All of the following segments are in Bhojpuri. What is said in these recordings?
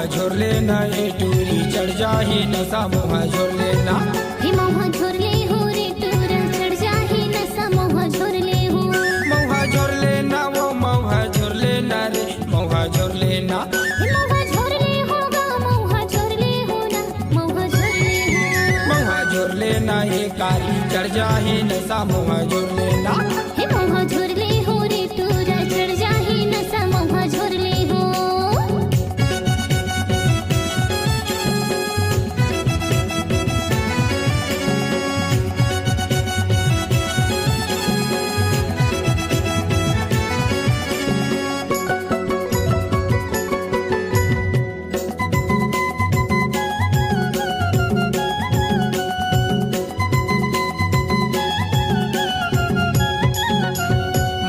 झोर लेना ये टूरी चढ़ जाही नशा मोहा झोर लेना। हे मौहा झोर ले हो रे टूरा चढ़ जाही नशा मौहा झोर ले हो। मौहा झोर लेना वो मौहा झोर लेना रे मौहा झोर लेना। हे मौहा झोर ले होगा मौहा झोर ले हो ना मौहा झोर ले हो। मौहा झोर लेना ये कारी चढ़ जाही नशा मोहा झोर लेना। हे मौहा झोर ले हो रे टूरा चढ़ जाही नशा मौहा झोर ले हो।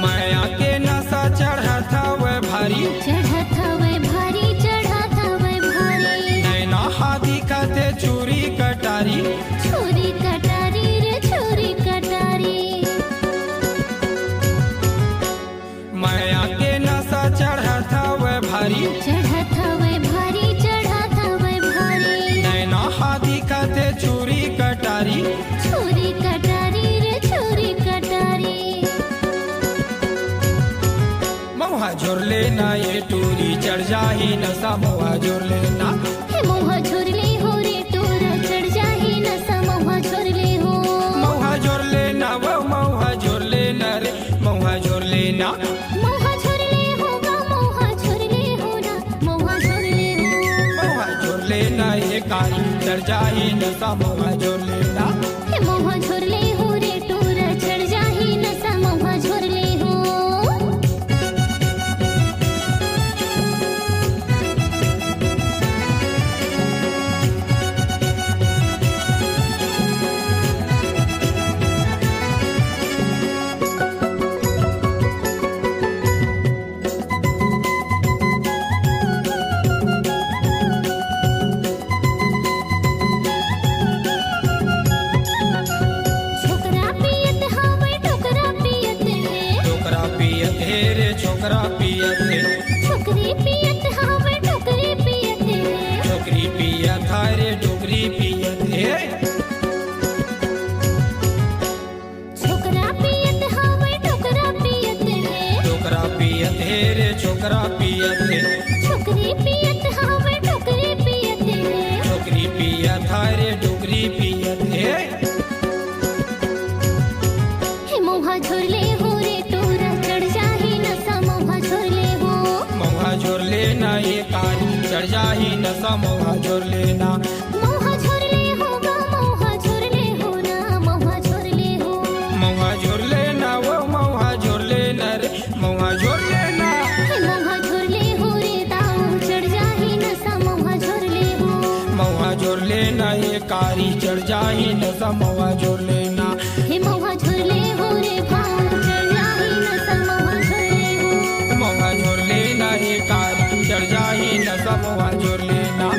माया के नशा चढ़ा था वह भारी चढ़ा था वह भारी चढ़ा था वह भारी। नैना हाथी खाते चूरी कटारी छुरी कटारी रे छुरी कटारी। माया के नशा चढ़ा था वह भारी चढ़ा था वह भारी चढ़ा था वह भारी। नैना हाथी खाते चूरी कटारी छुरी कटारी रे छुरी कटारी। मौहा झोर लेना ये टूरी चढ़ जाही नशा मौहा झोर लेना। हे मौहा झोर ले हो रे टूरा चढ़ जाही नशा मौहा झोर ले हो। मौहा झोर लेना वो मौहा झोर लेना रे मौहा झोर लेना। मौहा झोर ले होगा मौहा झोर ले हो ना मौहा झोर ले हो। मौहा झोर लेना ये कारी चढ़ जाही नशा मौहा झोर लेना। हे मौहा झोर ले हो रे टूरा चढ़ जाही नशा मौहा झोर ले हो। छोकरा पियत हवे टोकरा पियत है। छोकरा पियत है रे छोकरा पियत है। छोकरी पियत हवे टोकरी पियत है। छोकरी पियत है रे डोकरी पियत है। छोकरा पियत हवे टोकरा पियत है। छोकरा पियत है रे छोकरा पियत है। छोकरी पियत हवे टोकरी पियत है। छोकरी पियत है रे डोकरी पियत है। हे मौहा झोर ले हो रे टूरा चढ़ जाही नशा मौहा झोर ले हो। मौहा झोर लेना ये कारी चढ़ जाही नशा मौहा झोर लेना। मौहा झोर ले होगा मौहा झोर ले हो ना मौहा झोर ले हो। मौहा झोर लेना वो मौहा झोर लेना रे मौहा झोर लेना। हे मौहा झोर ले हो रे दाऊ चढ़ जाही नशा मौहा झोर ले हो। मौहा झोर लेना ये कारी चढ़ जाही नशा मौहा झोर लेना। हे मौहा झोर ले हो रे भाऊ चढ़ जाही नशा मौहा झोर ले हो। मौहा झोर लेना ये कारी चढ़ जाही नशा मौहा झोर लेना।